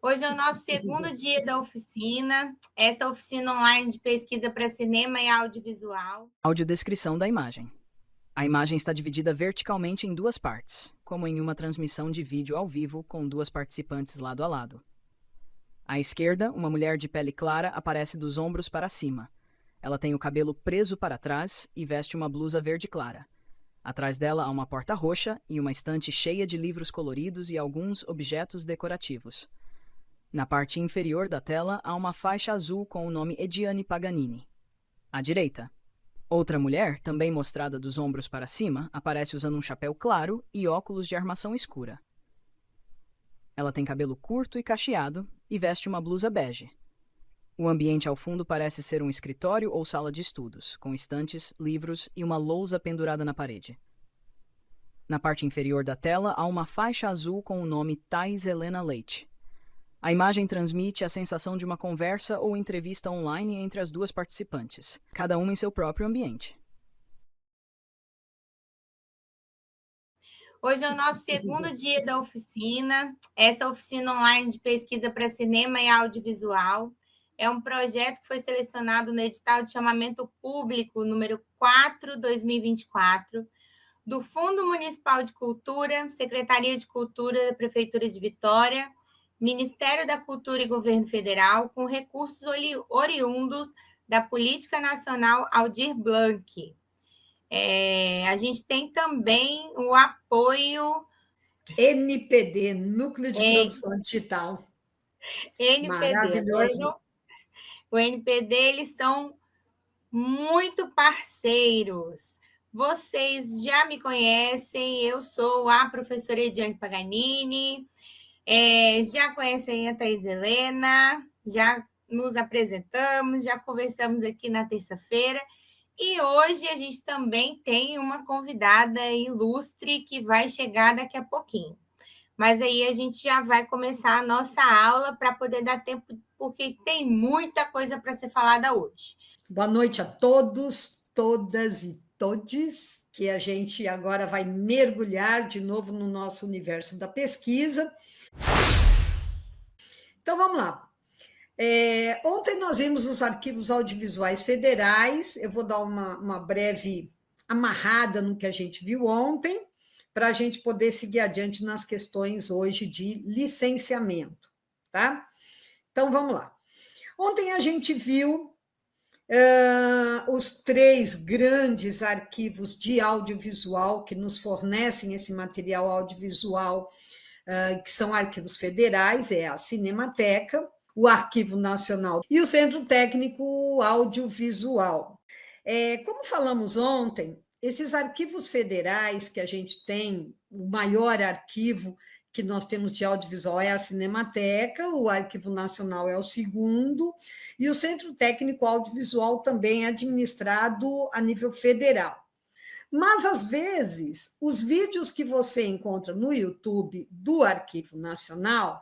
Hoje é o nosso segundo dia da oficina, essa oficina online de pesquisa para cinema e audiovisual. Audiodescrição da imagem. A imagem está dividida verticalmente em duas partes, como em uma transmissão de vídeo ao vivo com duas participantes lado a lado. À esquerda, uma mulher de pele clara aparece dos ombros para cima. Ela tem o cabelo preso para trás e veste uma blusa verde clara. Atrás dela há uma porta roxa e uma estante cheia de livros coloridos e alguns objetos decorativos. Na parte inferior da tela há uma faixa azul com o nome Ediane Paganini. À direita, outra mulher, também mostrada dos ombros para cima, aparece usando um chapéu claro e óculos de armação escura. Ela tem cabelo curto e cacheado e veste uma blusa bege. O ambiente ao fundo parece ser um escritório ou sala de estudos, com estantes, livros e uma lousa pendurada na parede. Na parte inferior da tela há uma faixa azul com o nome Thais Helena Leite. A imagem transmite a sensação de uma conversa ou entrevista online entre as duas participantes, cada uma em seu próprio ambiente. Hoje é o nosso segundo dia da oficina, essa oficina online de pesquisa para cinema e audiovisual. É um projeto que foi selecionado no edital de chamamento público número 4/2024, do Fundo Municipal de Cultura, Secretaria de Cultura da Prefeitura de Vitória, Ministério da Cultura e Governo Federal, com recursos oriundos da Política Nacional Aldir Blanc. A gente tem também o apoio NPD, Núcleo de Produção Digital. NPD. Maravilhoso. O NPD, eles são muito parceiros. Vocês já me conhecem, eu sou a professora Ediane Paganini, já conhecem a Thais Helena, já nos apresentamos, já conversamos aqui na terça-feira, e hoje a gente também tem uma convidada ilustre que vai chegar daqui a pouquinho. Mas aí a gente já vai começar a nossa aula para poder dar tempo, porque tem muita coisa para ser falada hoje. Boa noite a todos, todas e todes, que a gente agora vai mergulhar de novo no nosso universo da pesquisa. Então, vamos lá. Ontem nós vimos os arquivos audiovisuais federais, eu vou dar uma breve amarrada no que a gente viu ontem, para a gente poder seguir adiante nas questões hoje de licenciamento, tá? Então, vamos lá. Ontem a gente viu os 3 grandes arquivos de audiovisual que nos fornecem esse material audiovisual, que são arquivos federais, a Cinemateca, o Arquivo Nacional e o Centro Técnico Audiovisual. Como falamos ontem, esses arquivos federais que a gente tem, o maior arquivo que nós temos de audiovisual é a Cinemateca, o Arquivo Nacional é o segundo, e o Centro Técnico Audiovisual também é administrado a nível federal. Mas, às vezes, os vídeos que você encontra no YouTube do Arquivo Nacional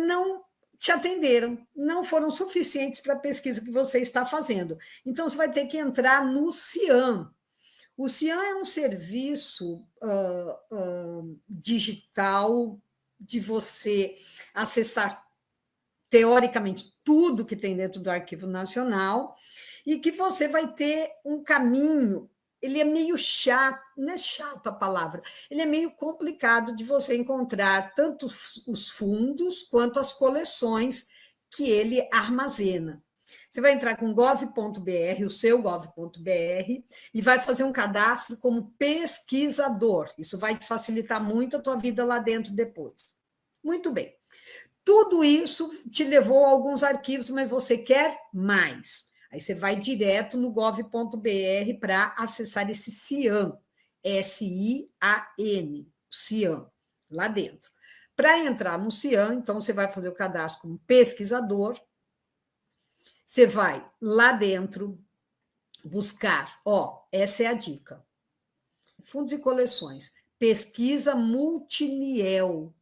não te atenderam, não foram suficientes para a pesquisa que você está fazendo. Então, você vai ter que entrar no CIAM. O CIAM é um serviço digital de você acessar, teoricamente, tudo que tem dentro do Arquivo Nacional e que você vai ter um caminho. Ele é meio chato, não é chato a palavra, ele é meio complicado de você encontrar tanto os fundos quanto as coleções que ele armazena. Você vai entrar com gov.br, o seu gov.br, e vai fazer um cadastro como pesquisador. Isso vai te facilitar muito a tua vida lá dentro depois. Muito bem. Tudo isso te levou a alguns arquivos, mas você quer mais. Aí você vai direto no gov.br para acessar esse CIAM, S-I-A-N, CIAM, lá dentro. Para entrar no CIAM, então, você vai fazer o cadastro como pesquisador, você vai lá dentro buscar, essa é a dica, fundos e coleções, pesquisa multiniel,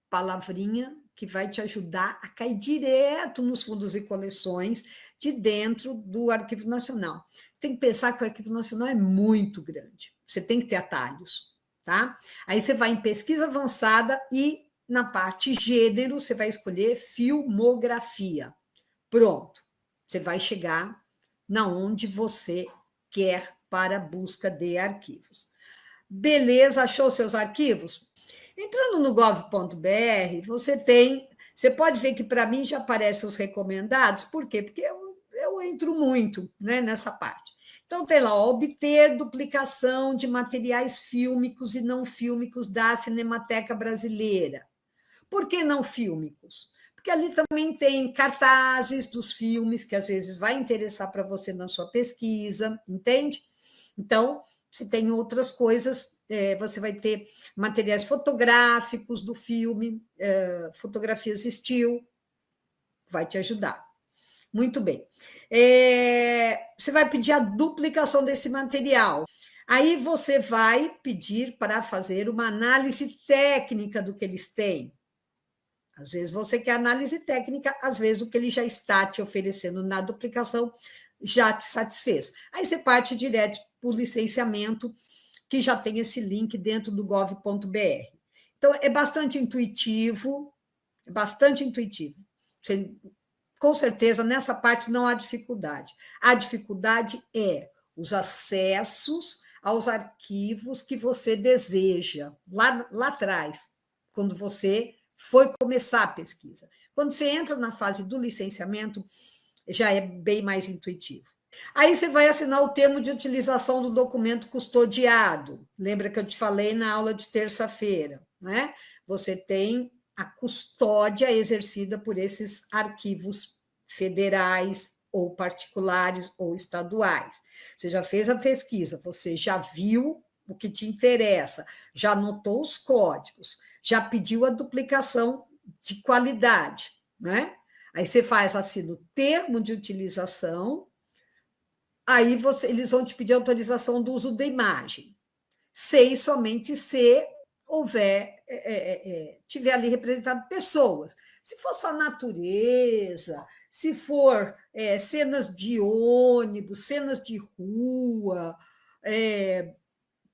palavrinha que vai te ajudar a cair direto nos fundos e coleções de dentro do Arquivo Nacional. Tem que pensar que o Arquivo Nacional é muito grande, você tem que ter atalhos, tá? Aí você vai em pesquisa avançada e na parte gênero, você vai escolher filmografia. Pronto, você vai chegar na onde você quer para a busca de arquivos. Beleza, achou seus arquivos? Entrando no gov.br, você pode ver que para mim já aparecem os recomendados, por quê? Porque eu entro muito, né, nessa parte. Então, tem lá, obter duplicação de materiais fílmicos e não fílmicos da Cinemateca Brasileira. Por que não fílmicos? Porque ali também tem cartazes dos filmes, que às vezes vai interessar para você na sua pesquisa, entende? Então, se tem outras coisas, você vai ter materiais fotográficos do filme, fotografias still, vai te ajudar. Muito bem. Você vai pedir a duplicação desse material. Aí você vai pedir para fazer uma análise técnica do que eles têm. Às vezes você quer análise técnica, às vezes o que ele já está te oferecendo na duplicação já te satisfez. Aí você parte direto para o licenciamento, que já tem esse link dentro do gov.br. Então, é bastante intuitivo, Você, com certeza, nessa parte não há dificuldade. A dificuldade é os acessos aos arquivos que você deseja, lá atrás, quando você foi começar a pesquisa. Quando você entra na fase do licenciamento, já é bem mais intuitivo. Aí você vai assinar o termo de utilização do documento custodiado. Lembra que eu te falei na aula de terça-feira, né? Você tem a custódia exercida por esses arquivos federais ou particulares ou estaduais. Você já fez a pesquisa, você já viu o que te interessa, já anotou os códigos, já pediu a duplicação de qualidade, né? Aí você assina o termo de utilização, aí eles vão te pedir autorização do uso da imagem, somente se houver, tiver ali representado pessoas. Se for só natureza, se for cenas de ônibus, cenas de rua,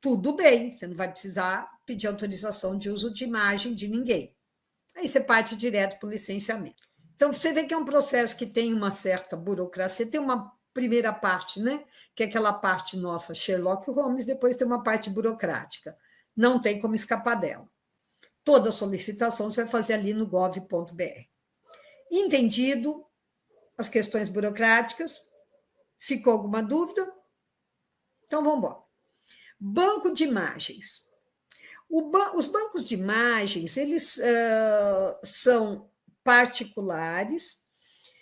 tudo bem, você não vai precisar pedir autorização de uso de imagem de ninguém. Aí você parte direto para o licenciamento. Então, você vê que é um processo que tem uma certa burocracia, tem uma primeira parte, né? Que é aquela parte nossa, Sherlock Holmes, depois tem uma parte burocrática. Não tem como escapar dela. Toda solicitação você vai fazer ali no gov.br. Entendido as questões burocráticas? Ficou alguma dúvida? Então, vamos embora. Banco de imagens. Os bancos de imagens, eles são particulares,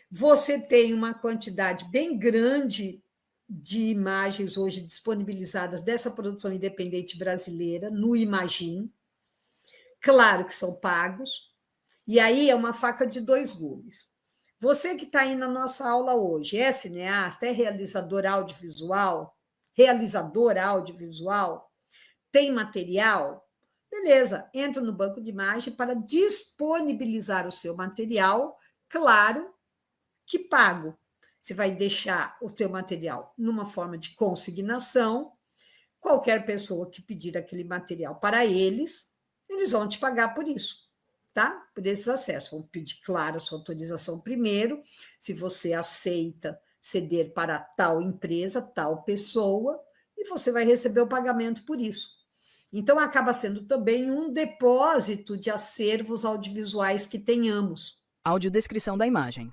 você tem uma quantidade bem grande de imagens hoje disponibilizadas dessa produção independente brasileira no Imagine, claro que são pagos, e aí é uma faca de dois gumes. Você que está aí na nossa aula hoje, é cineasta, é realizador audiovisual, tem material? Beleza, entra no banco de imagem para disponibilizar o seu material, claro que pago. Você vai deixar o teu material numa forma de consignação, qualquer pessoa que pedir aquele material para eles vão te pagar por isso, tá? Por esses acessos. Vão pedir, claro, a sua autorização primeiro, se você aceita ceder para tal empresa, tal pessoa, e você vai receber o pagamento por isso. Então, acaba sendo também um depósito de acervos audiovisuais que tenhamos. Audiodescrição da imagem.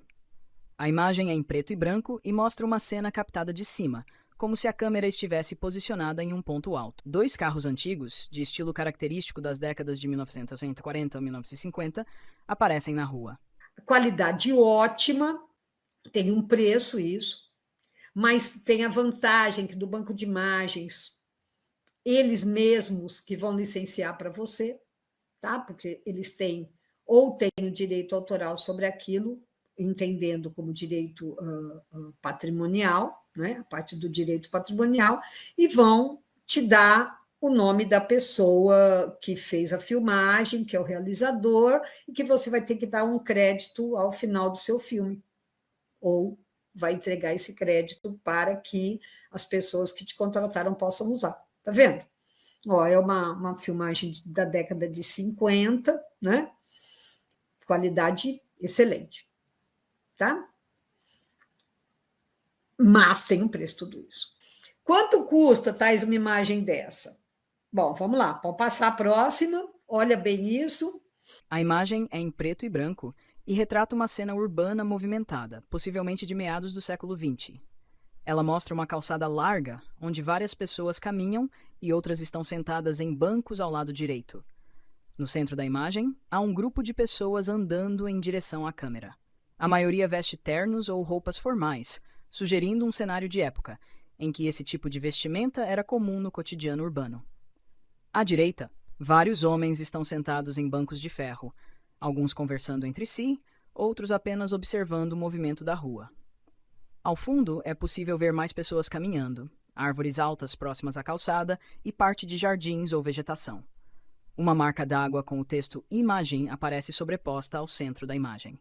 A imagem é em preto e branco e mostra uma cena captada de cima, como se a câmera estivesse posicionada em um ponto alto. Dois carros antigos, de estilo característico das décadas de 1940 a 1950, aparecem na rua. Qualidade ótima, tem um preço isso, mas tem a vantagem que do banco de imagens, eles mesmos que vão licenciar para você, tá? Porque eles têm ou têm o direito autoral sobre aquilo, entendendo como direito patrimonial, né? A parte do direito patrimonial, e vão te dar o nome da pessoa que fez a filmagem, que é o realizador, e que você vai ter que dar um crédito ao final do seu filme, ou vai entregar esse crédito para que as pessoas que te contrataram possam usar. Tá vendo? Ó, é uma filmagem da década de 50, né? qualidade excelente, tá? Mas tem um preço tudo isso. Quanto custa, Thais, uma imagem dessa? Bom, vamos lá, pode passar a próxima, olha bem isso. A imagem é em preto e branco e retrata uma cena urbana movimentada, possivelmente de meados do século XX. Ela mostra uma calçada larga, onde várias pessoas caminham e outras estão sentadas em bancos ao lado direito. No centro da imagem, há um grupo de pessoas andando em direção à câmera. A maioria veste ternos ou roupas formais, sugerindo um cenário de época, em que esse tipo de vestimenta era comum no cotidiano urbano. À direita, vários homens estão sentados em bancos de ferro, alguns conversando entre si, outros apenas observando o movimento da rua. Ao fundo, é possível ver mais pessoas caminhando, árvores altas próximas à calçada e parte de jardins ou vegetação. Uma marca d'água com o texto Imagem aparece sobreposta ao centro da imagem.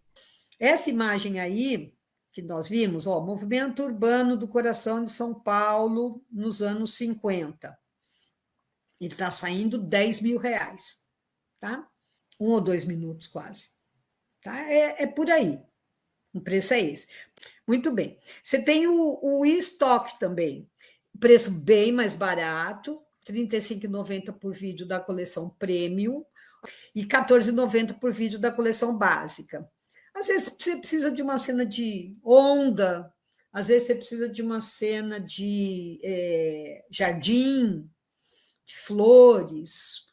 Essa imagem aí, que nós vimos, ó, movimento urbano do coração de São Paulo nos anos 50. Ele está saindo R$10.000, tá? 1 ou 2 minutos quase. Tá? É por aí. O preço é esse. Muito bem. Você tem o e-stock também. Preço bem mais barato, R$ 35,90 por vídeo da coleção Premium e R$ 14,90 por vídeo da coleção básica. Às vezes você precisa de uma cena de onda, às vezes você precisa de uma cena de jardim, de flores,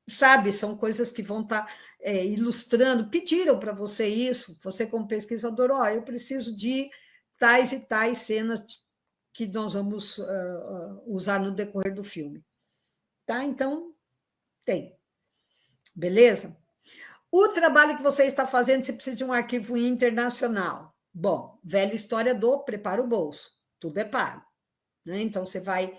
sabe? São coisas que vão estar ilustrando. Pediram para você isso, você como pesquisador, eu preciso de tais e tais cenas que nós vamos usar no decorrer do filme. Tá? Então, tem. Beleza? O trabalho que você está fazendo, você precisa de um arquivo internacional. Bom, velha história do prepara o bolso. Tudo é pago. Né? Então, você vai,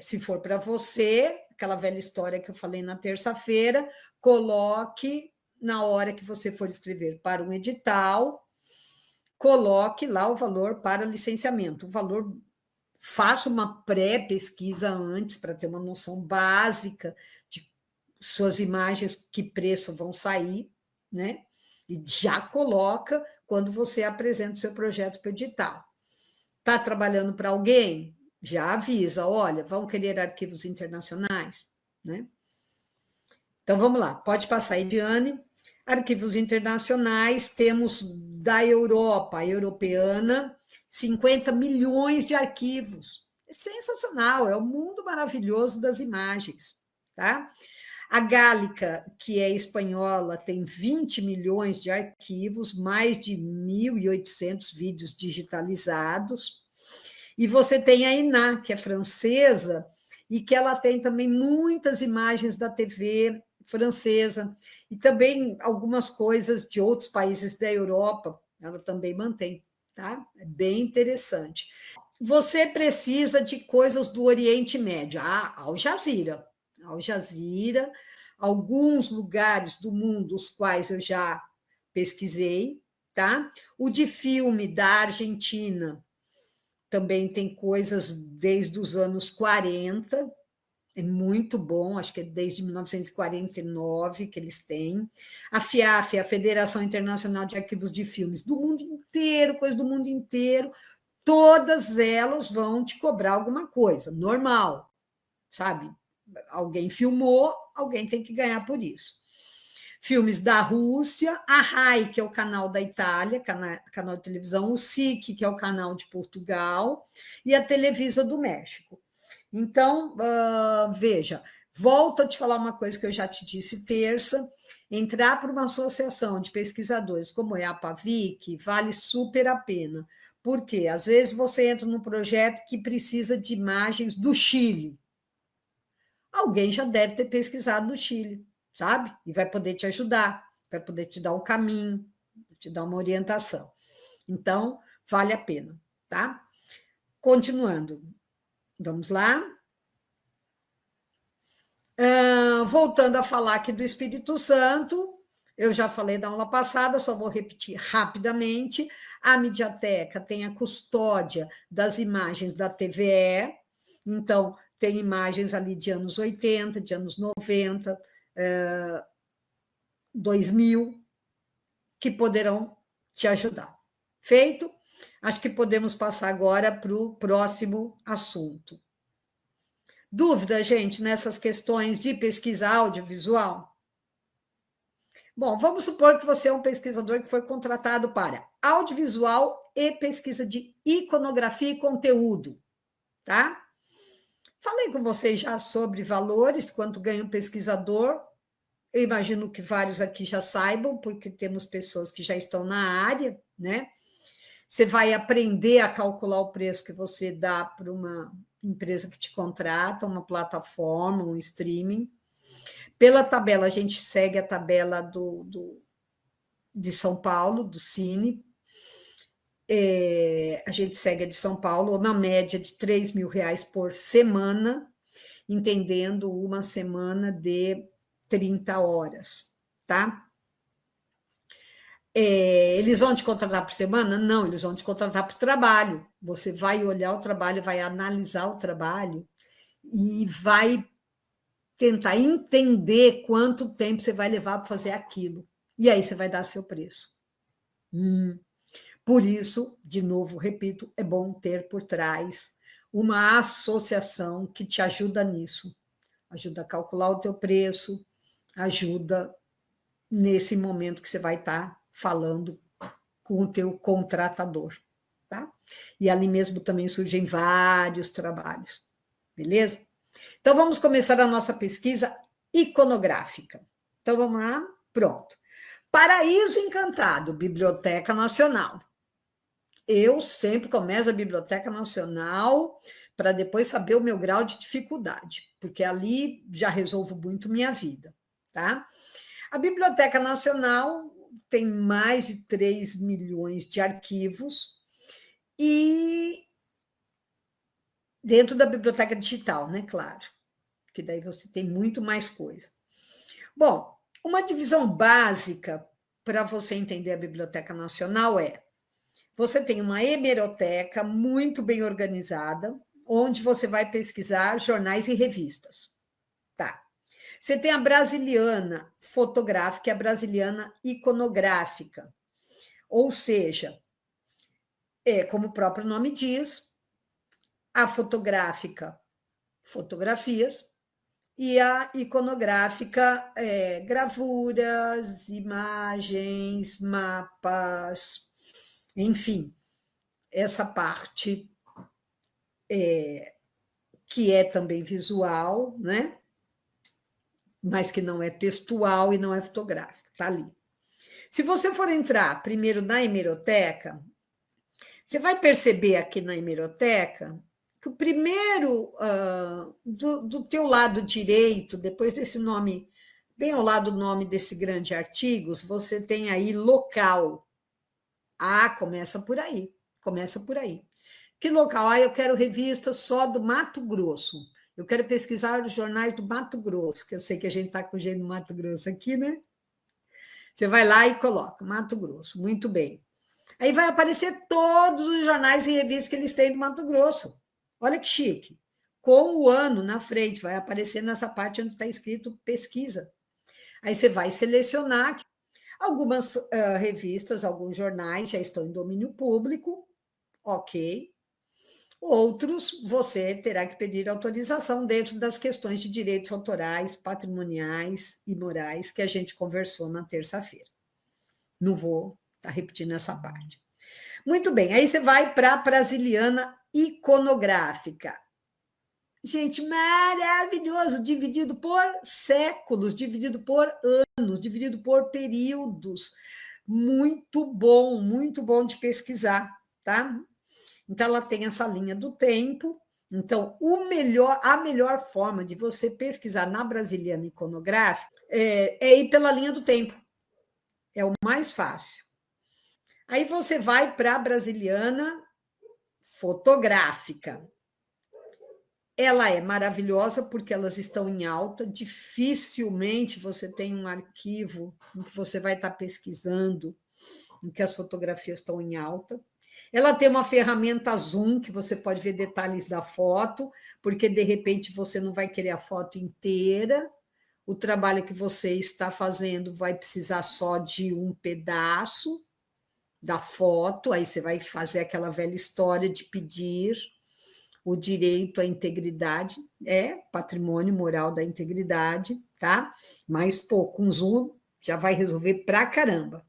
se for para você, aquela velha história que eu falei na terça-feira, coloque na hora que você for escrever para um edital, coloque lá o valor para licenciamento. O valor, faça uma pré-pesquisa antes para ter uma noção básica de suas imagens, que preço vão sair, né? E já coloca quando você apresenta o seu projeto para o edital. Está trabalhando para alguém? Já avisa, olha, vão querer arquivos internacionais, né? Então, vamos lá, pode passar, Ediane. Arquivos internacionais, temos da Europa, a europeana, 50 milhões de arquivos. É sensacional, é o mundo maravilhoso das imagens, tá? A Gálica, que é espanhola, tem 20 milhões de arquivos, mais de 1.800 vídeos digitalizados. E você tem a INA, que é francesa, e que ela tem também muitas imagens da TV francesa, e também algumas coisas de outros países da Europa, ela também mantém, tá? É bem interessante. Você precisa de coisas do Oriente Médio, Al Jazeera. Al Jazeera, alguns lugares do mundo, os quais eu já pesquisei, tá? O de filme da Argentina também tem coisas desde os anos 40, é muito bom, acho que é desde 1949 que eles têm. A FIAF, a Federação Internacional de Arquivos de Filmes, do mundo inteiro, coisa do mundo inteiro, todas elas vão te cobrar alguma coisa, normal, sabe? Alguém filmou, alguém tem que ganhar por isso. Filmes da Rússia, a RAI, que é o canal da Itália, canal de televisão, o SIC, que é o canal de Portugal, e a Televisa do México. Então, veja, volto a te falar uma coisa que eu já te disse terça, entrar para uma associação de pesquisadores como é a PAVIC vale super a pena, porque às vezes você entra num projeto que precisa de imagens do Chile. Alguém já deve ter pesquisado no Chile, sabe? E vai poder te ajudar, vai poder te dar um caminho, te dar uma orientação. Então, vale a pena, tá? Continuando. Vamos lá. Voltando a falar aqui do Espírito Santo, eu já falei da aula passada, só vou repetir rapidamente. A Mediateca tem a custódia das imagens da TVE, então, tem imagens ali de anos 80, de anos 90, 2000, que poderão te ajudar. Feito? Acho que podemos passar agora para o próximo assunto. Dúvida, gente, nessas questões de pesquisa audiovisual? Bom, vamos supor que você é um pesquisador que foi contratado para audiovisual e pesquisa de iconografia e conteúdo, tá? Falei com vocês já sobre valores, quanto ganha um pesquisador. Eu imagino que vários aqui já saibam, porque temos pessoas que já estão na área, né? Você vai aprender a calcular o preço que você dá para uma empresa que te contrata, uma plataforma, um streaming. Pela tabela, a gente segue a tabela de São Paulo, do Cine. A gente segue a de São Paulo, uma média de R$3.000 por semana, entendendo uma semana de 30 horas, tá? Eles vão te contratar por semana? Não, eles vão te contratar por trabalho. Você vai olhar o trabalho, vai analisar o trabalho e vai tentar entender quanto tempo você vai levar para fazer aquilo. E aí você vai dar seu preço. Por isso, de novo, repito, é bom ter por trás uma associação que te ajuda nisso. Ajuda a calcular o teu preço, ajuda nesse momento que você vai estar falando com o teu contratador, tá? E ali mesmo também surgem vários trabalhos, beleza? Então, vamos começar a nossa pesquisa iconográfica. Então, vamos lá? Pronto. Paraíso Encantado, Biblioteca Nacional. Eu sempre começo a Biblioteca Nacional para depois saber o meu grau de dificuldade, porque ali já resolvo muito minha vida, tá? A Biblioteca Nacional tem mais de 3 milhões de arquivos e dentro da biblioteca digital, né? Claro, que daí você tem muito mais coisa. Bom, uma divisão básica para você entender a Biblioteca Nacional é: você tem uma hemeroteca muito bem organizada, onde você vai pesquisar jornais e revistas. Tá. Você tem a Brasiliana fotográfica e a Brasiliana iconográfica. Ou seja, como o próprio nome diz, a fotográfica, fotografias, e a iconográfica, gravuras, imagens, mapas, enfim, essa parte que é também visual, né? Mas que não é textual e não é fotográfica, tá ali. Se você for entrar primeiro na hemeroteca, você vai perceber aqui na hemeroteca que o primeiro, do teu lado direito, depois desse nome, bem ao lado do nome desse grande artigos, você tem aí local. Começa por aí, começa por aí. Que local? Eu quero revista só do Mato Grosso. Eu quero pesquisar os jornais do Mato Grosso, que eu sei que a gente está com gente do Mato Grosso aqui, né? Você vai lá e coloca Mato Grosso, muito bem. Aí vai aparecer todos os jornais e revistas que eles têm do Mato Grosso. Olha que chique. Com o ano na frente, vai aparecer nessa parte onde está escrito pesquisa. Aí você vai selecionar. Algumas revistas, alguns jornais já estão em domínio público, ok. Outros, você terá que pedir autorização dentro das questões de direitos autorais, patrimoniais e morais que a gente conversou na terça-feira. Não vou estar repetindo essa parte. Muito bem, aí você vai para a Brasiliana iconográfica. Gente, maravilhoso, dividido por séculos, dividido por anos, dividido por períodos. Muito bom de pesquisar, tá? Então, ela tem essa linha do tempo. Então, a melhor forma de você pesquisar na Brasiliana iconográfica é ir pela linha do tempo. É o mais fácil. Aí você vai para a Brasiliana fotográfica. Ela é maravilhosa porque elas estão em alta. Dificilmente você tem um arquivo em que você vai estar pesquisando, em que as fotografias estão em alta. Ela tem uma ferramenta zoom, que você pode ver detalhes da foto, porque, de repente, você não vai querer a foto inteira, o trabalho que você está fazendo vai precisar só de um pedaço da foto, aí você vai fazer aquela velha história de pedir o direito à integridade, patrimônio moral da integridade, tá? Mas, pô, com zoom já vai resolver pra caramba.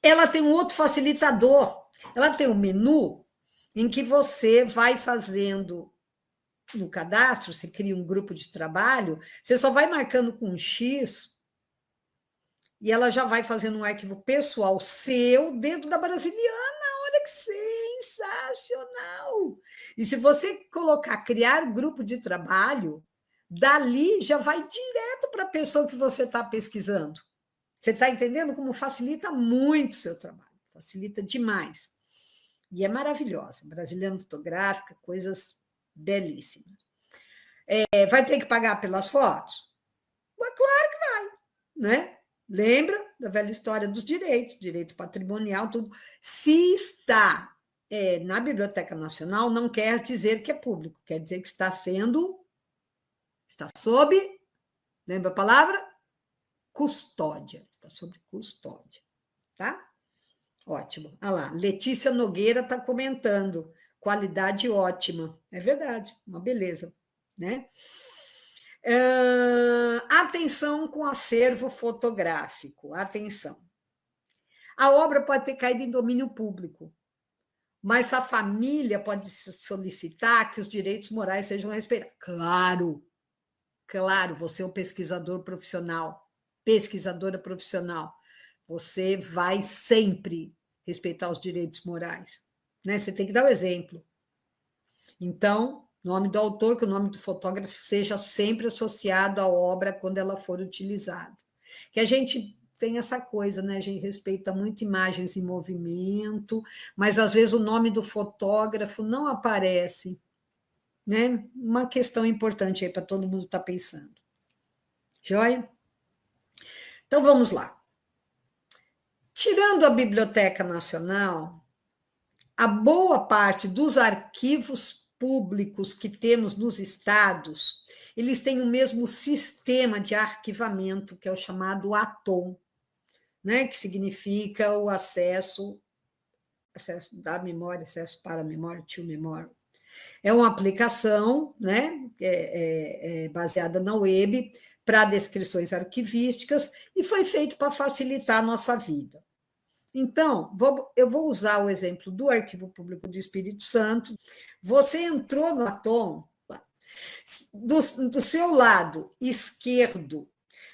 Ela tem um outro facilitador, ela tem um menu em que você vai fazendo no cadastro, você cria um grupo de trabalho, você só vai marcando com um X e ela já vai fazendo um arquivo pessoal seu dentro da Brasiliana. Olha que sensacional! E se você colocar criar grupo de trabalho, dali já vai direto para a pessoa que você está pesquisando. Você está entendendo como facilita muito o seu trabalho? Facilita demais. E é maravilhosa. Brasiliana Fotográfica, coisas belíssimas. Vai ter que pagar pelas fotos? Claro que vai, né? Lembra da velha história dos direitos, direito patrimonial, tudo. Se está na Biblioteca Nacional, não quer dizer que é público, quer dizer que está sob, lembra a palavra? Custódia, está sob custódia, tá? Ótimo. Olha lá, Letícia Nogueira está comentando, qualidade ótima. É verdade, uma beleza, né? Atenção com acervo fotográfico, atenção. A obra pode ter caído em domínio público, mas a família pode solicitar que os direitos morais sejam respeitados. Claro, você é um pesquisador profissional, pesquisadora profissional, você vai sempre respeitar os direitos morais, né? Você tem que dar o exemplo. Então, nome do autor, que o nome do fotógrafo seja sempre associado à obra quando ela for utilizada. Que a gente tem essa coisa, né? A gente respeita muito imagens em movimento, mas às vezes o nome do fotógrafo não aparece, né? Uma questão importante aí para todo mundo estar pensando. Joia? Então vamos lá. Tirando a Biblioteca Nacional, a boa parte dos arquivos públicos que temos nos estados, eles têm o mesmo sistema de arquivamento, que é o chamado ATOM, né? Que significa o acesso da memória, acesso para a memória, to memory. É uma aplicação, né? Baseada na web, para descrições arquivísticas, e foi feito para facilitar a nossa vida. Então, eu vou usar o exemplo do Arquivo Público do Espírito Santo. Você entrou no Atom, do seu lado esquerdo,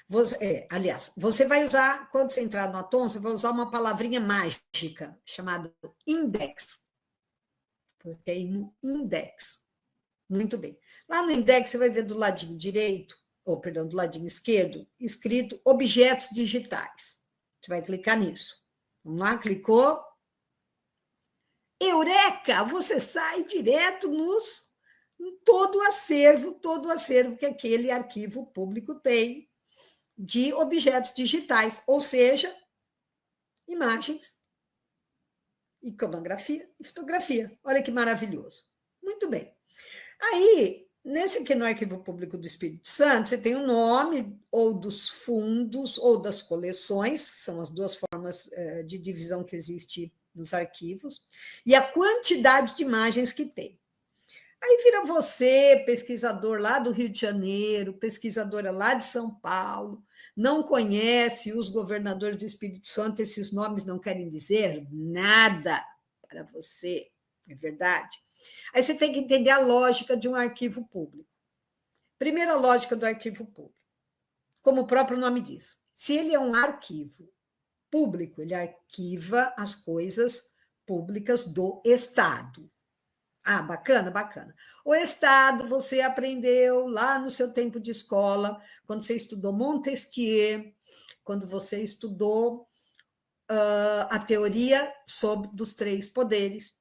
você vai usar, quando você entrar no Atom, você vai usar uma palavrinha mágica chamada index. Você aí no index. Muito bem. Lá no index, você vai ver do ladinho direito, do ladinho esquerdo, escrito objetos digitais. Você vai clicar nisso. Vamos lá, clicou. Eureka! Você sai direto em todo o acervo que aquele arquivo público tem de objetos digitais, ou seja, imagens, iconografia e fotografia. Olha que maravilhoso. Muito bem. Aí, nesse aqui no Arquivo Público do Espírito Santo, você tem o nome ou dos fundos ou das coleções, são as duas formas de divisão que existe nos arquivos, e a quantidade de imagens que tem. Aí vira você, pesquisador lá do Rio de Janeiro, pesquisadora lá de São Paulo, não conhece os governadores do Espírito Santo, esses nomes não querem dizer nada para você, é verdade? Aí você tem que entender a lógica de um arquivo público. Primeira lógica do arquivo público. Como o próprio nome diz, se ele é um arquivo público, ele arquiva as coisas públicas do Estado. Ah, bacana, bacana. O Estado, você aprendeu lá no seu tempo de escola, quando você estudou Montesquieu, quando você estudou a teoria dos três poderes,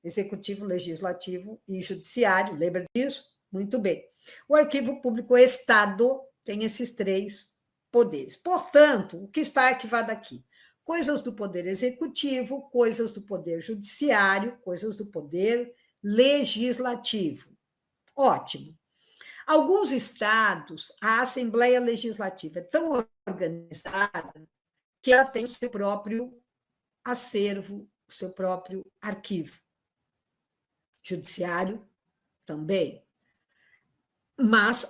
executivo, legislativo e judiciário, lembra disso? Muito bem. O arquivo público Estado tem esses três poderes. Portanto, o que está arquivado aqui? Coisas do poder executivo, coisas do poder judiciário, coisas do poder legislativo. Ótimo. Alguns estados, a Assembleia Legislativa é tão organizada que ela tem o seu próprio acervo, o seu próprio arquivo. Judiciário também. Mas,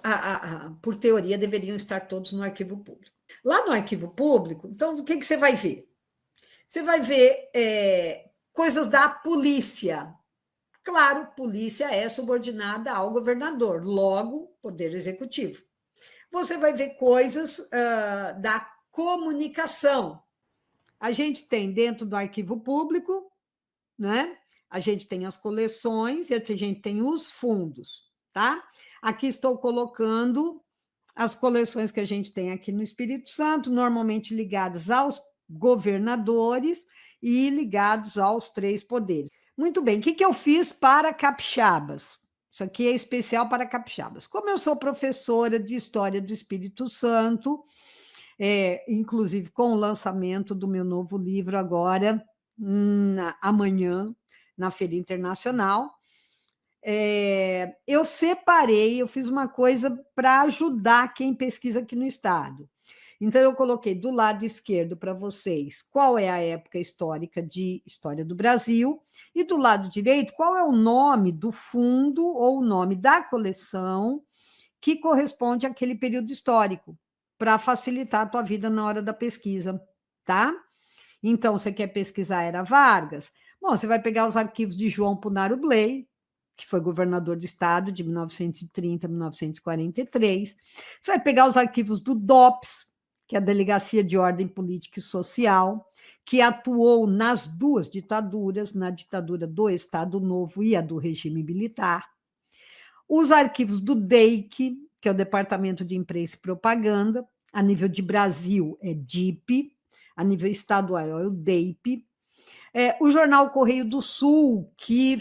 por teoria, deveriam estar todos no arquivo público. Lá no arquivo público, então, o que você vai ver? Você vai ver coisas da polícia. Claro, polícia é subordinada ao governador, logo, poder executivo. Você vai ver coisas da comunicação. A gente tem dentro do arquivo público, né? A gente tem as coleções e a gente tem os fundos, tá? Aqui estou colocando as coleções que a gente tem aqui no Espírito Santo, normalmente ligadas aos governadores e ligados aos 3 poderes. Muito bem, o que eu fiz para capixabas? Isso aqui é especial para capixabas. Como eu sou professora de História do Espírito Santo, inclusive com o lançamento do meu novo livro agora, amanhã, na Feira Internacional, eu separei, eu fiz uma coisa para ajudar quem pesquisa aqui no estado. Então, eu coloquei do lado esquerdo para vocês qual é a época histórica de História do Brasil, e do lado direito, qual é o nome do fundo ou o nome da coleção que corresponde àquele período histórico, para facilitar a tua vida na hora da pesquisa, tá? Então, você quer pesquisar Era Vargas? Bom, você vai pegar os arquivos de João Punaro Bley, que foi governador do estado de 1930 a 1943. Você vai pegar os arquivos do DOPS, que é a Delegacia de Ordem Política e Social, que atuou nas 2 ditaduras, na ditadura do Estado Novo e a do regime militar. Os arquivos do DEIC, que é o Departamento de Imprensa e Propaganda, a nível de Brasil é DIP, a nível estadual é o DEIP. O jornal Correio do Sul, que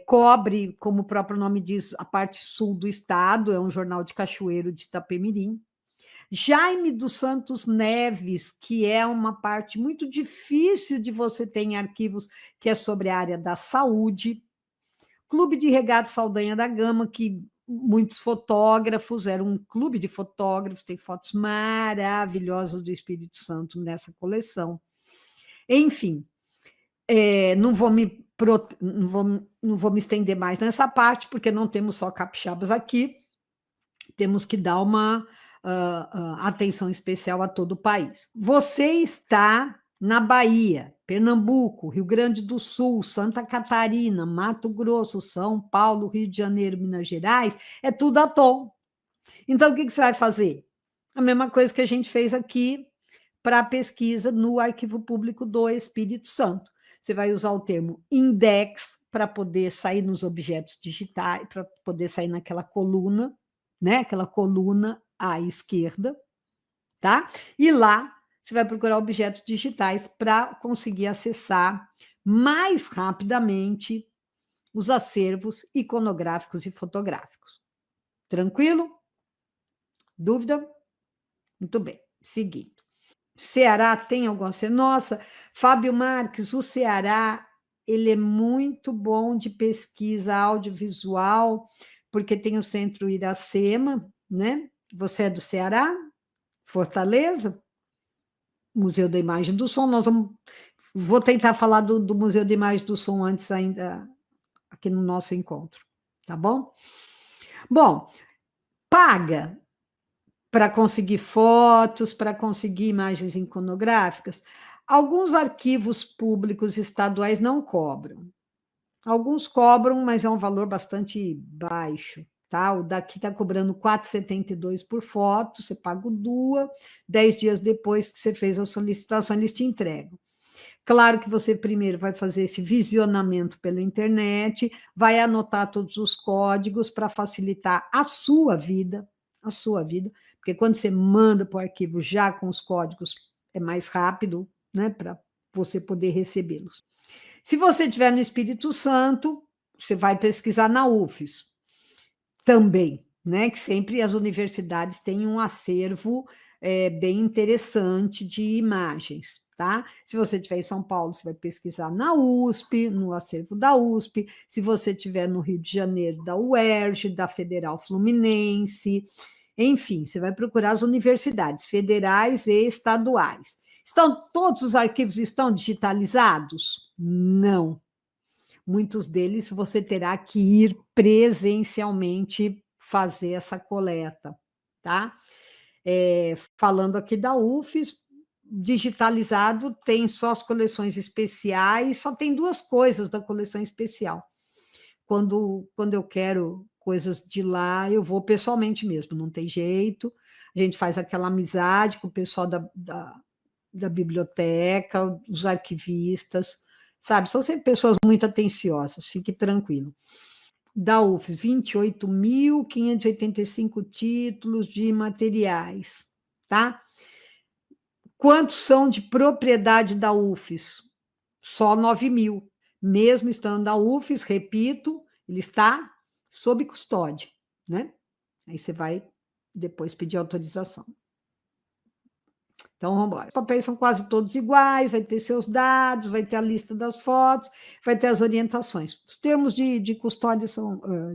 cobre, como o próprio nome diz, a parte sul do estado, é um jornal de Cachoeiro de Itapemirim. Jaime dos Santos Neves, que é uma parte muito difícil de você ter em arquivos, que é sobre a área da saúde. Clube de Regatas Saldanha da Gama, que muitos fotógrafos, era um clube de fotógrafos, tem fotos maravilhosas do Espírito Santo nessa coleção. Enfim, não vou me estender mais nessa parte, porque não temos só capixabas aqui, temos que dar uma atenção especial a todo o país. Você está na Bahia, Pernambuco, Rio Grande do Sul, Santa Catarina, Mato Grosso, São Paulo, Rio de Janeiro, Minas Gerais, é tudo à toa. Então, o que você vai fazer? A mesma coisa que a gente fez aqui para a pesquisa no Arquivo Público do Espírito Santo. Você vai usar o termo index para poder sair nos objetos digitais, para poder sair naquela coluna, né? Aquela coluna à esquerda, tá? E lá você vai procurar objetos digitais para conseguir acessar mais rapidamente os acervos iconográficos e fotográficos. Tranquilo? Dúvida? Muito bem, seguindo. Ceará tem alguma coisa? Nossa, Fábio Marques, o Ceará, ele é muito bom de pesquisa audiovisual, porque tem o Centro Iracema, né? Você é do Ceará? Fortaleza? Museu da Imagem do Som. Vou tentar falar do Museu da Imagem do Som antes ainda, aqui no nosso encontro, tá bom? Bom, paga para conseguir fotos, para conseguir imagens iconográficas. Alguns arquivos públicos estaduais não cobram. Alguns cobram, mas é um valor bastante baixo. Tá? O daqui está cobrando R$ 4,72 por foto, você paga o DUA, 10 dias depois que você fez a solicitação, eles te entregam. Claro que você primeiro vai fazer esse visionamento pela internet, vai anotar todos os códigos para facilitar a sua vida, porque quando você manda para o arquivo já com os códigos, é mais rápido, né, para você poder recebê-los. Se você estiver no Espírito Santo, você vai pesquisar na UFES também, né, que sempre as universidades têm um acervo bem interessante de imagens, tá? Se você estiver em São Paulo, você vai pesquisar na USP, no acervo da USP. Se você estiver no Rio de Janeiro, da UERJ, da Federal Fluminense. Enfim, você vai procurar as universidades federais e estaduais. Todos os arquivos estão digitalizados? Não. Muitos deles você terá que ir presencialmente fazer essa coleta, tá? Falando aqui da UFES, digitalizado tem só as coleções especiais, só tem 2 coisas da coleção especial. Quando eu quero coisas de lá, eu vou pessoalmente mesmo, não tem jeito. A gente faz aquela amizade com o pessoal da biblioteca, os arquivistas, sabe? São sempre pessoas muito atenciosas, fique tranquilo. Da UFES, 28.585 títulos de materiais, tá? Quantos são de propriedade da UFES? Só 9.000. Mesmo estando na UFES, repito, ele está sob custódia, né? Aí você vai depois pedir autorização. Então, vamos embora. Os papéis são quase todos iguais, vai ter seus dados, vai ter a lista das fotos, vai ter as orientações. Os termos de custódia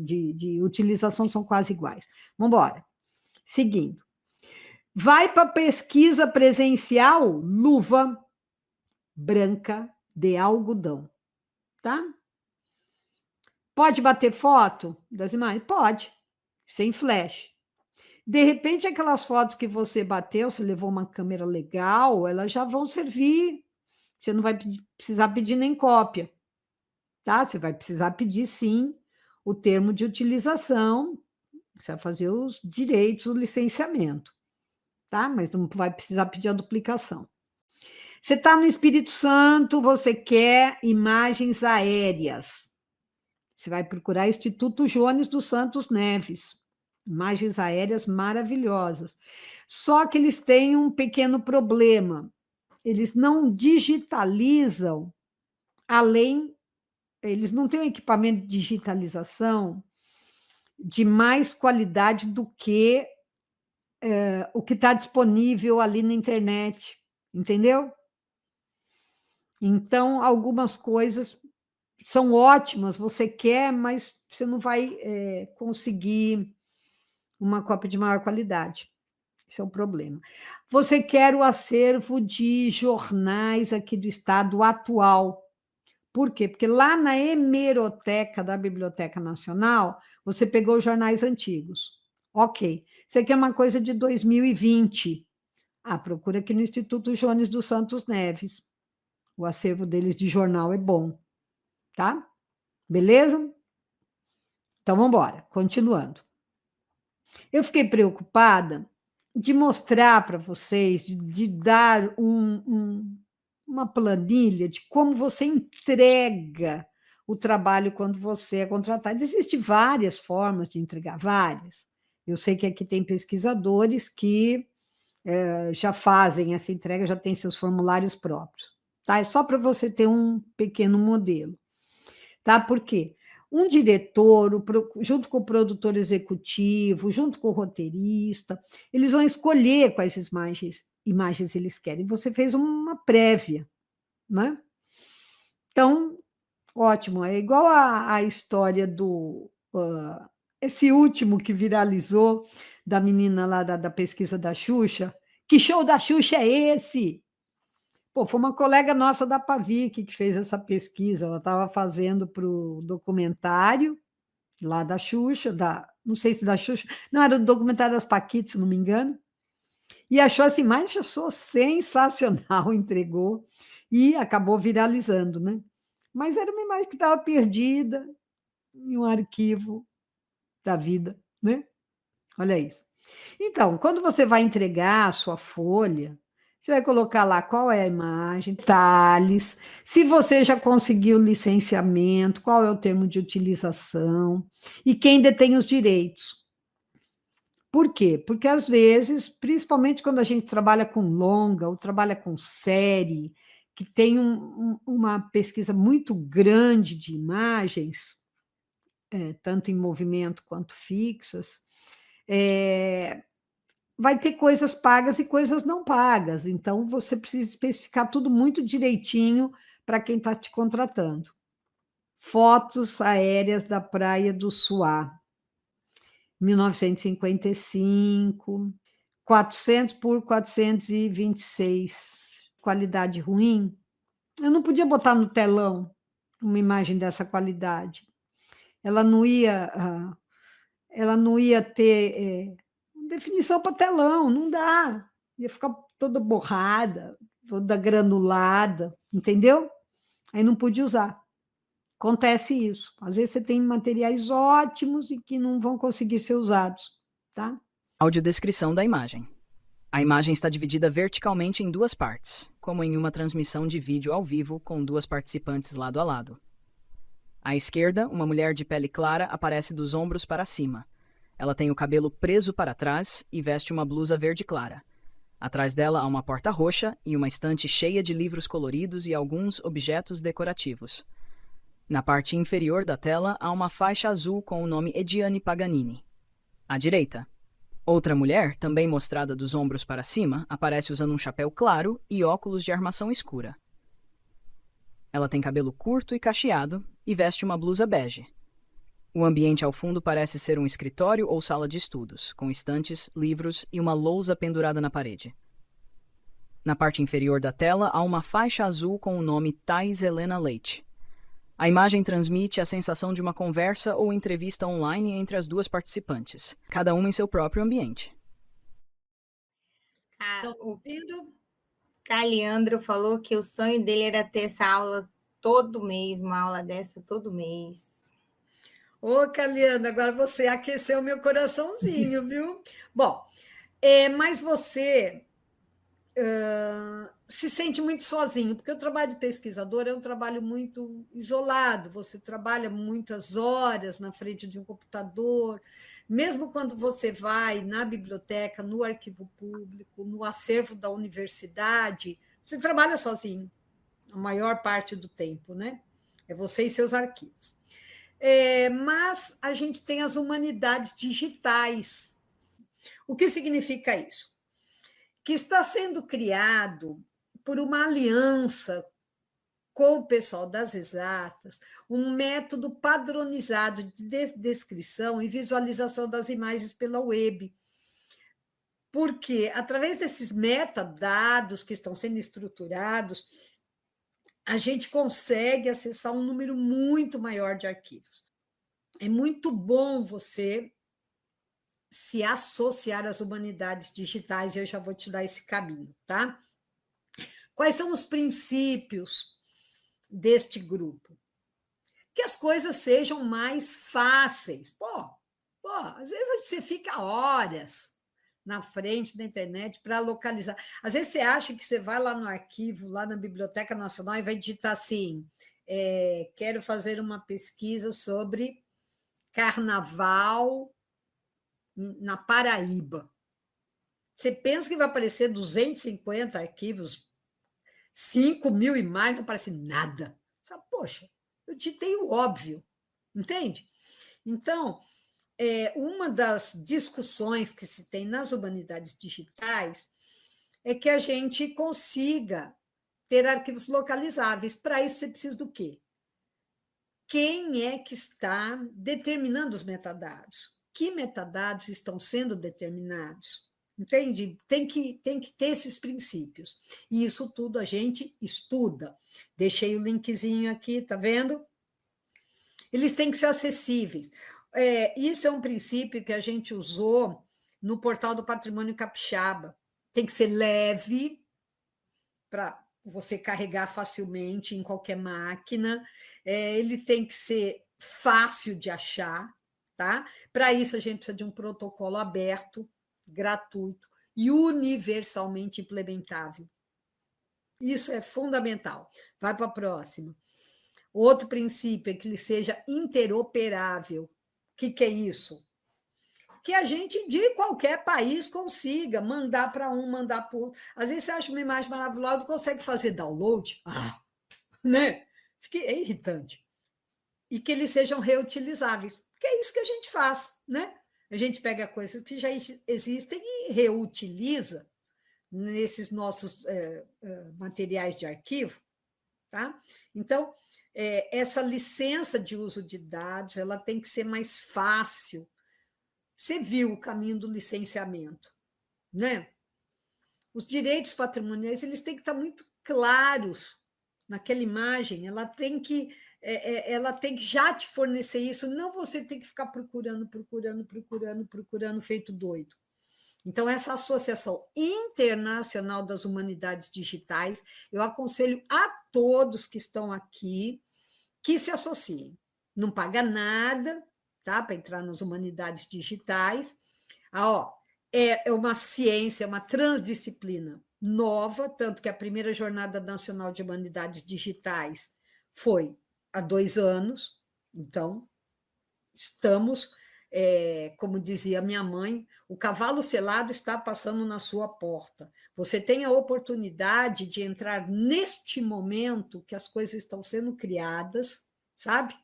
de utilização são quase iguais. Vamos embora. Seguindo. Vai para pesquisa presencial, luva branca de algodão, tá? Pode bater foto das imagens? Pode, sem flash. De repente, aquelas fotos que você bateu, você levou uma câmera legal, elas já vão servir. Você não vai precisar pedir nem cópia, tá? Você vai precisar pedir, sim, o termo de utilização, você vai fazer os direitos do licenciamento, tá? Mas não vai precisar pedir a duplicação. Você está no Espírito Santo, você quer imagens aéreas. Você vai procurar Instituto Jones dos Santos Neves. Imagens aéreas maravilhosas. Só que eles têm um pequeno problema. Eles não digitalizam eles não têm um equipamento de digitalização de mais qualidade do que o que está disponível ali na internet, entendeu? Então, algumas coisas são ótimas, você quer, mas você não vai conseguir uma cópia de maior qualidade. Esse é o problema. Você quer o acervo de jornais aqui do estado atual. Por quê? Porque lá na hemeroteca da Biblioteca Nacional, você pegou os jornais antigos. Ok. Você quer uma coisa de 2020. Procura aqui no Instituto Jones dos Santos Neves. O acervo deles de jornal é bom. Tá? Beleza? Então, vamos embora. Continuando. Eu fiquei preocupada de mostrar para vocês, de dar uma planilha de como você entrega o trabalho quando você é contratado. Existem várias formas de entregar, várias. Eu sei que aqui tem pesquisadores que já fazem essa entrega, já tem seus formulários próprios. Tá? É só para você ter um pequeno modelo. Tá? Por quê? Um diretor, junto com o produtor executivo, junto com o roteirista, eles vão escolher quais imagens eles querem. Você fez uma prévia, né? Então, ótimo. É igual a história esse último que viralizou, da menina lá da pesquisa da Xuxa. Que show da Xuxa é esse? Pô, foi uma colega nossa da Pavic que fez essa pesquisa. Ela estava fazendo para o documentário lá da Xuxa, não sei se da Xuxa, não, era do documentário das Paquitas, se não me engano, e achou essa imagem, achou sensacional, entregou, e acabou viralizando, né? Mas era uma imagem que estava perdida em um arquivo da vida, né? Olha isso. Então, quando você vai entregar a sua folha, você vai colocar lá qual é a imagem, detalhes, se você já conseguiu o licenciamento, qual é o termo de utilização e quem detém os direitos. Por quê? Porque, às vezes, principalmente quando a gente trabalha com longa ou trabalha com série, que tem uma pesquisa muito grande de imagens, tanto em movimento quanto fixas, vai ter coisas pagas e coisas não pagas. Então, você precisa especificar tudo muito direitinho para quem está te contratando. Fotos aéreas da Praia do Suá, 1955, 400 por 426, qualidade ruim. Eu não podia botar no telão uma imagem dessa qualidade. Ela não ia ter definição para telão, não dá. Ia ficar toda borrada, toda granulada, entendeu? Aí não podia usar. Acontece isso. Às vezes você tem materiais ótimos e que não vão conseguir ser usados, tá? Audiodescrição da imagem. A imagem está dividida verticalmente em duas partes, como em uma transmissão de vídeo ao vivo com duas participantes lado a lado. À esquerda, uma mulher de pele clara aparece dos ombros para cima. Ela tem o cabelo preso para trás e veste uma blusa verde clara. Atrás dela há uma porta roxa e uma estante cheia de livros coloridos e alguns objetos decorativos. Na parte inferior da tela há uma faixa azul com o nome Ediane Paganini. À direita, outra mulher, também mostrada dos ombros para cima, aparece usando um chapéu claro e óculos de armação escura. Ela tem cabelo curto e cacheado e veste uma blusa bege. O ambiente ao fundo parece ser um escritório ou sala de estudos, com estantes, livros e uma lousa pendurada na parede. Na parte inferior da tela há uma faixa azul com o nome Thais Helena Leite. A imagem transmite a sensação de uma conversa ou entrevista online entre as duas participantes, cada uma em seu próprio ambiente. Estão ouvindo? Caliandro falou que o sonho dele era ter essa aula todo mês, uma aula dessa todo mês. Ô, Caliana, agora você aqueceu meu coraçãozinho, viu? Bom, mas você se sente muito sozinho, porque o trabalho de pesquisador é um trabalho muito isolado, você trabalha muitas horas na frente de um computador, mesmo quando você vai na biblioteca, no arquivo público, no acervo da universidade, você trabalha sozinho, a maior parte do tempo, né? É você e seus arquivos. Mas a gente tem as humanidades digitais. O que significa isso? Que está sendo criado por uma aliança com o pessoal das exatas, um método padronizado de descrição e visualização das imagens pela web. Porque, através desses metadados que estão sendo estruturados, a gente consegue acessar um número muito maior de arquivos. É muito bom você se associar às humanidades digitais, e eu já vou te dar esse caminho, tá? Quais são os princípios deste grupo? Que as coisas sejam mais fáceis. Às vezes você fica horas na frente da internet para localizar. Às vezes você acha que você vai lá no arquivo, lá na Biblioteca Nacional, e vai digitar assim: quero fazer uma pesquisa sobre carnaval na Paraíba. Você pensa que vai aparecer 250 arquivos, 5.000 imagens, não aparece nada. Poxa, eu digitei o óbvio, entende? Então, uma das discussões que se tem nas humanidades digitais é que a gente consiga ter arquivos localizáveis. Para isso, você precisa do quê? Quem é que está determinando os metadados? Que metadados estão sendo determinados? Entende? Tem que ter esses princípios. E isso tudo a gente estuda. Deixei o linkzinho aqui, tá vendo? Eles têm que ser acessíveis. Isso é um princípio que a gente usou no portal do Patrimônio Capixaba. Tem que ser leve para você carregar facilmente em qualquer máquina. Ele tem que ser fácil de achar, tá? Para isso, a gente precisa de um protocolo aberto, gratuito e universalmente implementável. Isso é fundamental. Vai para a próxima. Outro princípio é que ele seja interoperável. O que é isso? Que a gente, de qualquer país, consiga mandar para um, mandar para o outro. Às vezes você acha uma imagem maravilhosa e consegue fazer download, né? É irritante. E que eles sejam reutilizáveis, que é isso que a gente faz, né? A gente pega coisas que já existem e reutiliza nesses nossos materiais de arquivo, tá? Então, essa licença de uso de dados, ela tem que ser mais fácil. Você viu o caminho do licenciamento, né? Os direitos patrimoniais, eles têm que estar muito claros naquela imagem, ela tem que já te fornecer isso, não você tem que ficar procurando, feito doido. Então, essa Associação Internacional das Humanidades Digitais, eu aconselho a todos que estão aqui que se associem. Não paga nada, tá? Para entrar nas humanidades digitais. É uma ciência, é uma transdisciplina nova, tanto que a primeira Jornada Nacional de Humanidades Digitais foi há 2 anos, então estamos, como dizia minha mãe, o cavalo selado está passando na sua porta. Você tem a oportunidade de entrar neste momento que as coisas estão sendo criadas, sabe?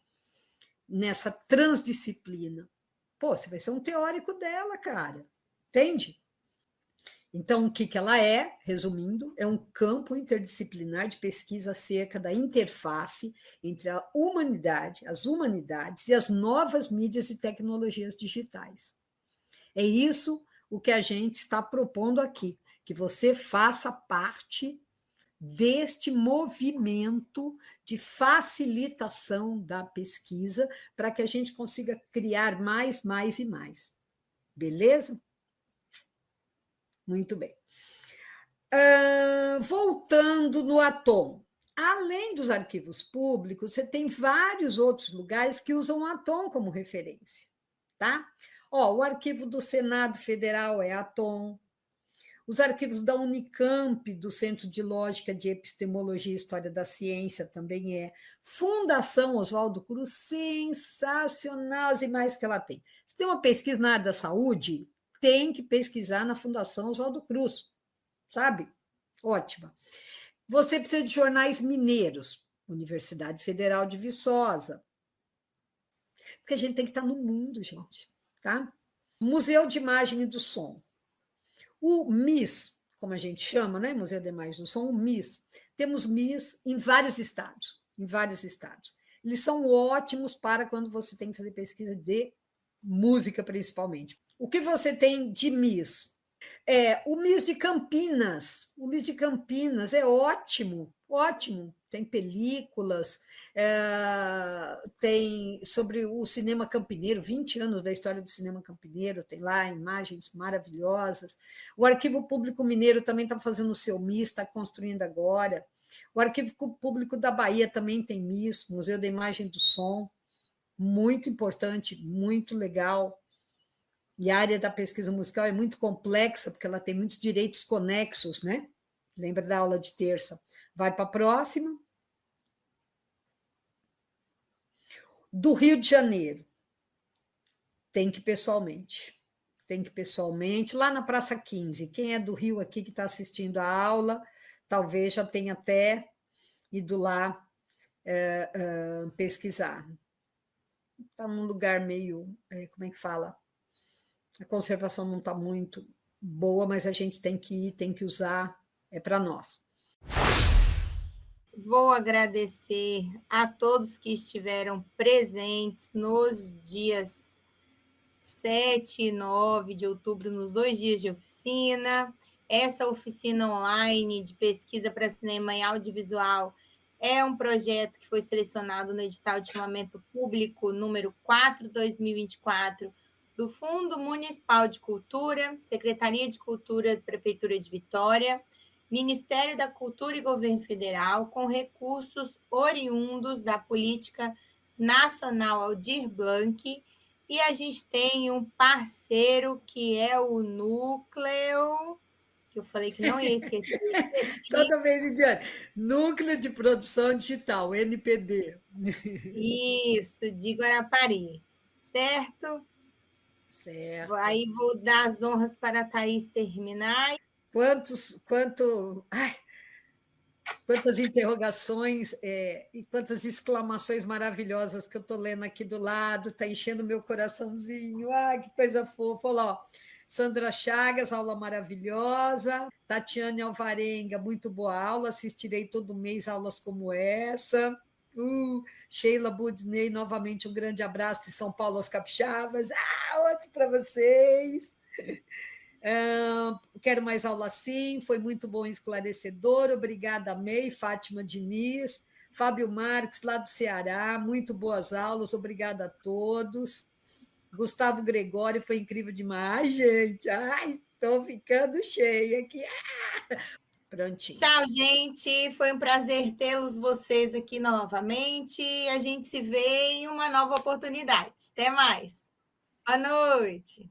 Nessa transdisciplina. Pô, você vai ser um teórico dela, cara. Entende? Então, o que ela é, resumindo, é um campo interdisciplinar de pesquisa acerca da interface entre a humanidade, as humanidades e as novas mídias e tecnologias digitais. É isso o que a gente está propondo aqui, que você faça parte deste movimento de facilitação da pesquisa para que a gente consiga criar mais e mais. Beleza? Muito bem. Voltando no Atom. Além dos arquivos públicos, você tem vários outros lugares que usam o Atom como referência, tá? O arquivo do Senado Federal é Atom, os arquivos da Unicamp, do Centro de Lógica de Epistemologia e História da Ciência, também é. Fundação Oswaldo Cruz, sensacional, as imagens que ela tem. Se tem uma pesquisa na área da saúde, tem que pesquisar na Fundação Oswaldo Cruz, sabe? Ótima. Você precisa de jornais mineiros, Universidade Federal de Viçosa, porque a gente tem que estar no mundo, gente, tá? Museu de Imagem e do Som. O MIS, como a gente chama, né? Museu de Imagem e do Som, o MIS. Temos MIS em vários estados, Eles são ótimos para quando você tem que fazer pesquisa de música, principalmente. O que você tem de MIS? O MIS de Campinas. O MIS de Campinas é ótimo, ótimo. Tem películas, tem sobre o cinema campineiro, 20 anos da história do cinema campineiro, tem lá imagens maravilhosas. O Arquivo Público Mineiro também está fazendo o seu MIS, está construindo agora. O Arquivo Público da Bahia também tem MIS, Museu da Imagem e do Som, muito importante, muito legal. E a área da pesquisa musical é muito complexa, porque ela tem muitos direitos conexos, né? Lembra da aula de terça? Vai para a próxima. Do Rio de Janeiro. Tem que ir pessoalmente. Lá na Praça 15. Quem é do Rio aqui que está assistindo a aula, talvez já tenha até ido lá pesquisar. Está num lugar meio, como é que fala? A conservação não está muito boa, mas a gente tem que ir, tem que usar, é para nós. Vou agradecer a todos que estiveram presentes nos dias 7 e 9 de outubro, nos 2 dias de oficina. Essa oficina online de pesquisa para cinema e audiovisual é um projeto que foi selecionado no edital de chamamento público número 4/2024 do Fundo Municipal de Cultura, Secretaria de Cultura da Prefeitura de Vitória, Ministério da Cultura e Governo Federal, com recursos oriundos da Política Nacional Aldir Blanc, e a gente tem um parceiro que é o Núcleo, que eu falei que não ia esquecer. Toda vez em diante. Núcleo de Produção Digital, NPD. Isso, de Guarapari, certo? Certo. Aí vou dar as honras para a Thaís terminar. Quanto... Ai, Quantas interrogações e quantas exclamações maravilhosas que eu estou lendo aqui do lado, está enchendo meu coraçãozinho. Ah, que coisa fofa. Olha lá, ó. Sandra Chagas, aula maravilhosa. Tatiane Alvarenga, muito boa aula. Assistirei todo mês aulas como essa. Sheila Budney, novamente um grande abraço de São Paulo aos Capixabas. Outro para vocês. Quero mais aula assim, foi muito bom e esclarecedor. Obrigada, May, Fátima Diniz, Fábio Marques, lá do Ceará, muito boas aulas, obrigada a todos. Gustavo Gregório, foi incrível demais, gente. Ai, estou ficando cheia aqui. Prontinho. Tchau, gente. Foi um prazer tê-los vocês aqui novamente. A gente se vê em uma nova oportunidade. Até mais. Boa noite.